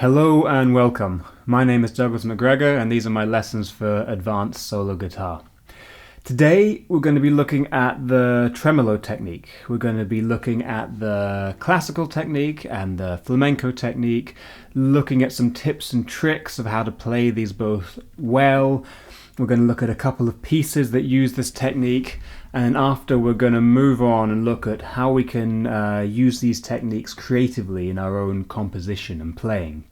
Hello and welcome. My name is Douglas MacGregor and these are my lessons for advanced solo guitar. Today we're going to be looking at the tremolo technique. We're going to be looking at the classical technique and the flamenco technique, looking at some tips and tricks of how to play these both well. We're going to look at a couple of pieces that use this technique, and after we're going to move on and look at how we can use these techniques creatively in our own composition and playing.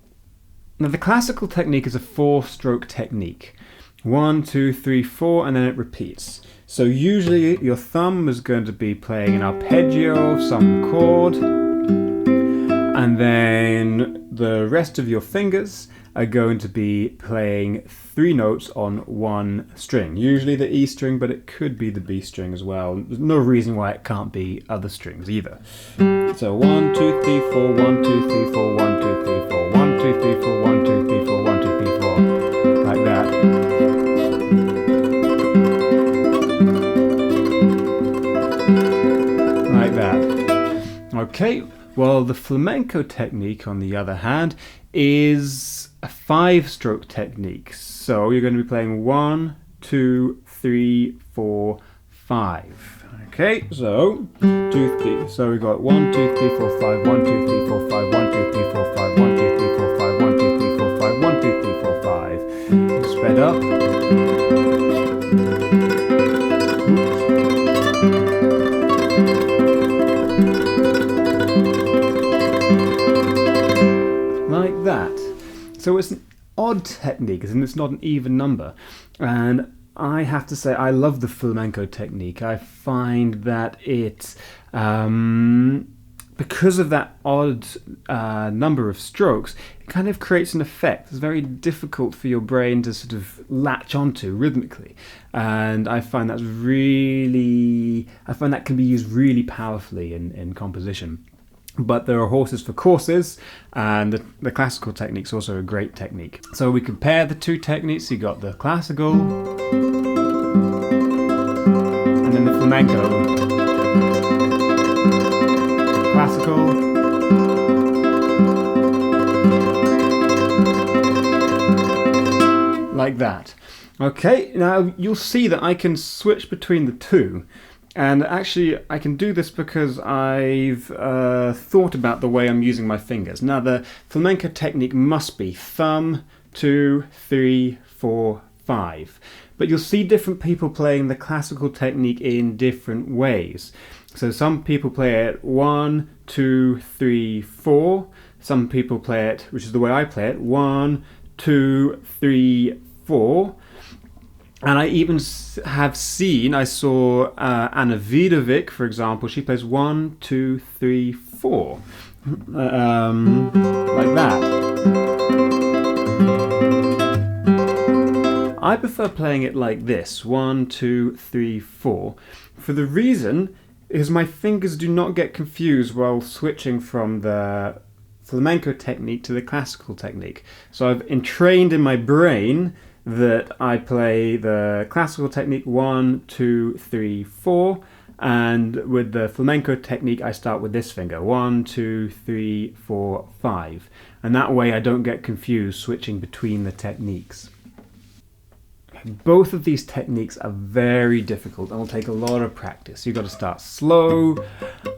Now the classical technique is a 4-stroke technique. 1, 2, 3, 4, and then it repeats. So usually your thumb is going to be playing an arpeggio of some chord, and then the rest of your fingers are going to be playing 3 notes on 1 string. Usually the E string, but it could be the B string as well. There's no reason why it can't be other strings either. So 1, 2, 3, 4, 1, 2, 3, 4, 1, 2, 3, 4, 1, 2, 3, 4, 1, 2, 3, 4, 1, 2, 3, 4, like that. Like that. Okay, well the flamenco technique on the other hand is a 5-stroke technique. So you're going to be playing 1, 2, 3, 4, 5. Okay, so 2, 3. So we've got 1, 2, 3, 4, 5, 1, 2, 3, 4, 5, 1, 2, 3, 4, 5, 1, 2, 3, 4, 5, 1, 2, 3, 4, 5, 1, 2, 3, 4, 5. Sped up. Like that. So it's an odd technique, and it's not an even number. And I have to say, I love the flamenco technique. I find that it, because of that odd number of strokes, it kind of creates an effect. It's very difficult for your brain to sort of latch onto rhythmically. And I find that can be used really powerfully in composition. But there are horses for courses, and the classical technique's also a great technique. So we compare the two techniques. You got the classical, and then the flamenco. Classical, like that. Okay, now you'll see that I can switch between the two. And actually, I can do this because I've thought about the way I'm using my fingers. Now, the flamenco technique must be thumb, 2, 3, 4, 5. But you'll see different people playing the classical technique in different ways. So some people play it 1, 2, 3, 4. Some people play it, which is the way I play it, 1, 2, 3, 4. And I even I saw Anna Vidovic, for example, she plays 1, 2, 3, 4. Like that. I prefer playing it like this, 1, 2, 3, 4, for the reason is my fingers do not get confused while switching from the flamenco technique to the classical technique. So I've entrained in my brain that I play the classical technique 1, 2, 3, 4, and with the flamenco technique I start with this finger 1, 2, 3, 4, 5, and that way I don't get confused switching between the techniques. Both of these techniques are very difficult and will take a lot of practice. You've got to start slow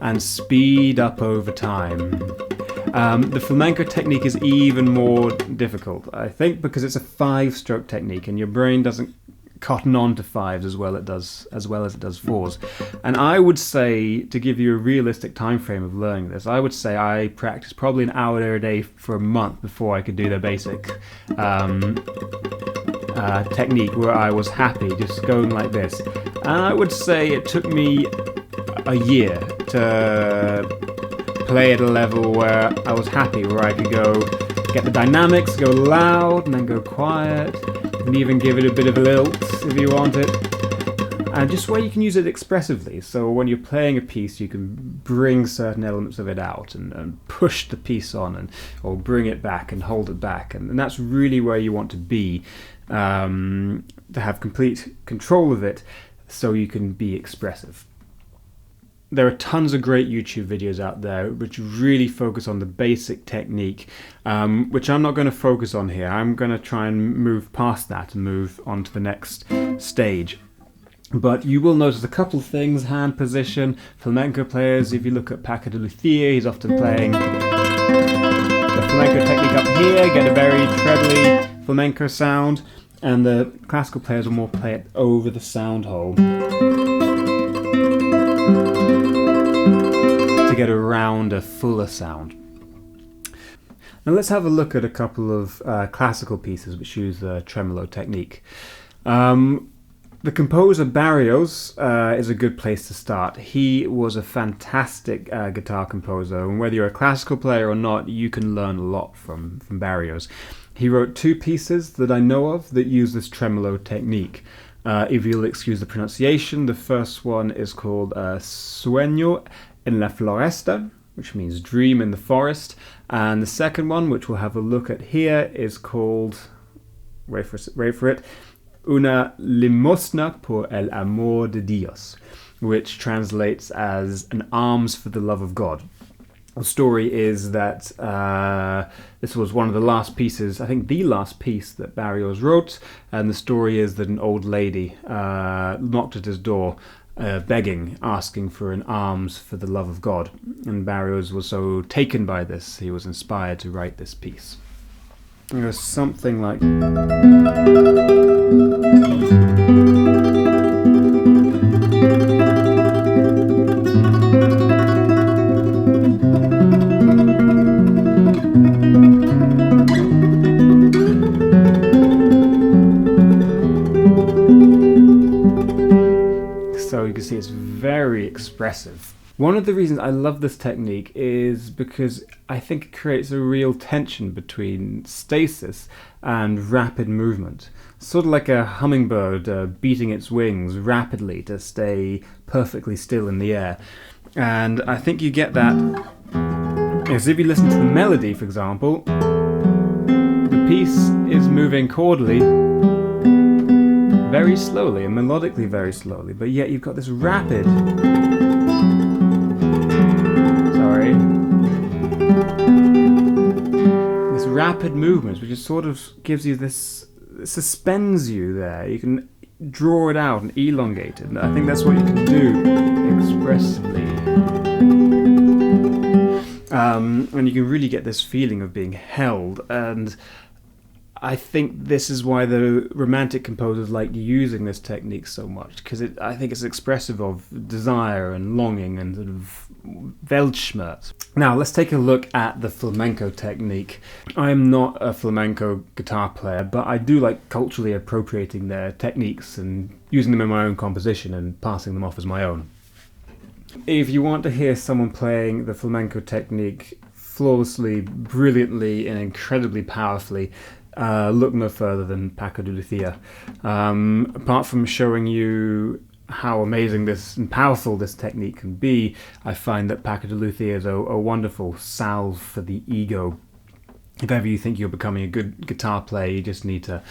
and speed up over time. The flamenco technique is even more difficult, I think, because it's a 5-stroke technique and your brain doesn't cotton on to 5s as well as it does 4s. And I would say, to give you a realistic time frame of learning this, I would say I practiced probably an hour a day for a month before I could do the basic technique where I was happy just going like this. And I would say it took me a year to play at a level where I was happy, where I could go get the dynamics, go loud and then go quiet, and even give it a bit of lilt if you want it, and just where you can use it expressively. So when you're playing a piece you can bring certain elements of it out and push the piece on, or bring it back and hold it back, and that's really where you want to be, to have complete control of it so you can be expressive. there are tons of great YouTube videos out there which really focus on the basic technique, which I'm not going to focus on here. I'm going to try and move past that and move on to the next stage. But you will notice a couple of things: hand position. Flamenco players, if you look at Paco de Lucia, he's often playing the flamenco technique up here, get a very trebly flamenco sound, and the classical players will more play it over the sound hole to get a rounder, fuller sound. Now let's have a look at a couple of classical pieces which use the tremolo technique. The composer Barrios is a good place to start. He was a fantastic guitar composer, and whether you're a classical player or not, you can learn a lot from Barrios. He wrote 2 pieces that I know of that use this tremolo technique. If you'll excuse the pronunciation, the first one is called Sueño en la Floresta, which means dream in the forest, and the second one, which we'll have a look at here, is called, wait for it, Una Limosna por el Amor de Dios, which translates as an alms for the love of God. The story is that this was one of the last pieces, I think the last piece that Barrios wrote, and the story is that an old lady knocked at his door begging, asking for an alms for the love of God, and Barrios was so taken by this, he was inspired to write this piece. It was something like... So you can see it's very expressive. One of the reasons I love this technique is because I think it creates a real tension between stasis and rapid movement. Sort of like a hummingbird beating its wings rapidly to stay perfectly still in the air. And I think you get that as if you listen to the melody, for example, the piece is moving chordally very slowly and melodically very slowly, but yet you've got this rapid... this rapid movement, which just sort of gives you this, suspends you there. You can draw it out and elongate it, and I think that's what you can do expressively. And you can really get this feeling of being held, and I think this is why the romantic composers like using this technique so much, because I think it's expressive of desire and longing and sort of Weltschmerz. Now let's take a look at the flamenco technique. I am not a flamenco guitar player, but I do like culturally appropriating their techniques and using them in my own composition and passing them off as my own. If you want to hear someone playing the flamenco technique flawlessly, brilliantly and incredibly powerfully, look no further than Paco de Lucia. Apart from showing you how amazing this and powerful this technique can be, I find that Paco de Lucia is a wonderful salve for the ego. If ever you think you're becoming a good guitar player, you just need to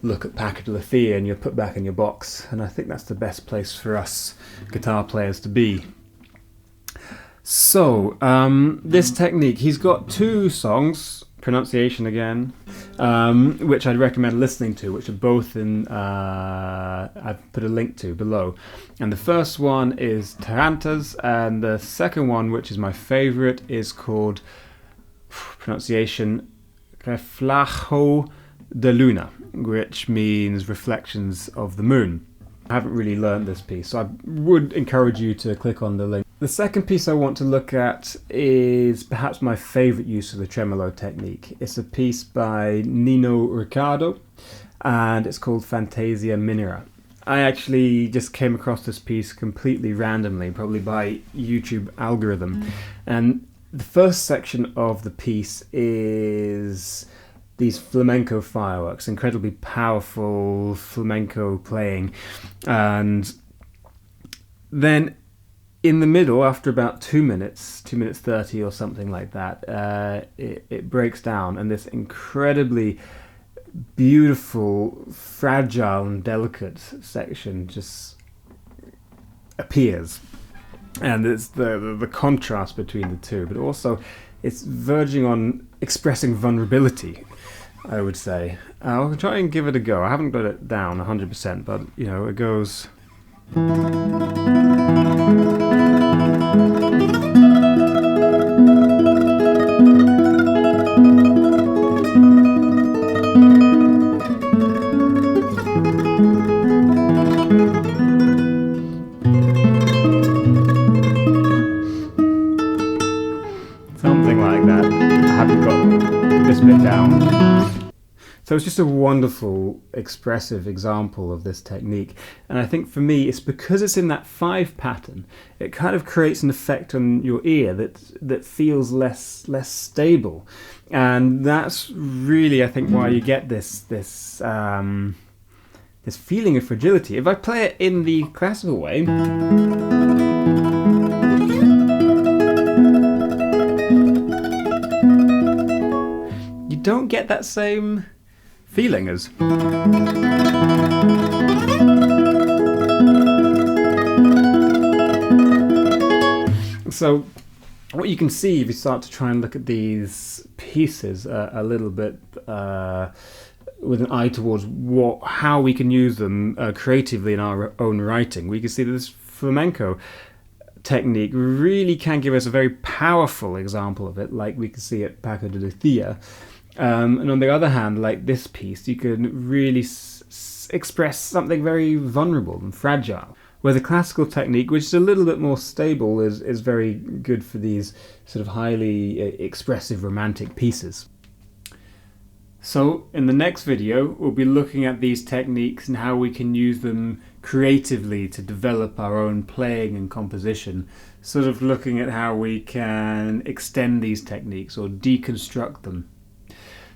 look at Paco de Lucia and you're put back in your box, and I think that's the best place for us guitar players to be. So, this technique, he's got 2 songs, pronunciation again, which I'd recommend listening to, which are both in, I've put a link to below. And the first one is Tarantas, and the second one, which is my favourite, is called, pronunciation, Reflejo de Luna, which means reflections of the moon. I haven't really learned this piece, so I would encourage you to click on the link. The second piece I want to look at is perhaps my favourite use of the tremolo technique. It's a piece by Nino Ricciardo, and it's called Fantasia Minera. I actually just came across this piece completely randomly, probably by YouTube algorithm. And the first section of the piece is these flamenco fireworks, incredibly powerful flamenco playing. And then in the middle, after about 2 minutes, 2 minutes 30 or something like that, it breaks down, and this incredibly beautiful, fragile and delicate section just appears. And it's the contrast between the two, but also it's verging on expressing vulnerability, I would say. I'll try and give it a go. I haven't got it down 100%, but you know, it goes. Something like that. I haven't got this bit down. So it's just a wonderful, expressive example of this technique. And I think for me, it's because it's in that 5 pattern, it kind of creates an effect on your ear that feels less stable. And that's really, I think, why you get this feeling of fragility. If I play it in the classical way, you don't get that same feeling as. So what you can see if you start to try and look at these pieces a little bit with an eye towards how we can use them creatively in our own writing, we can see that this flamenco technique really can give us a very powerful example of it, like we can see at Paco de Lucía. And on the other hand, like this piece, you can really express something very vulnerable and fragile. Where the classical technique, which is a little bit more stable, is very good for these sort of highly expressive romantic pieces. So in the next video, we'll be looking at these techniques and how we can use them creatively to develop our own playing and composition, sort of looking at how we can extend these techniques or deconstruct them.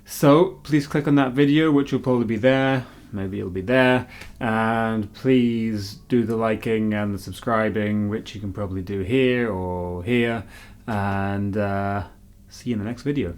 So please click on that video, which will probably be there, maybe it'll be there, and please do the liking and the subscribing, which you can probably do here or here, and see you in the next video.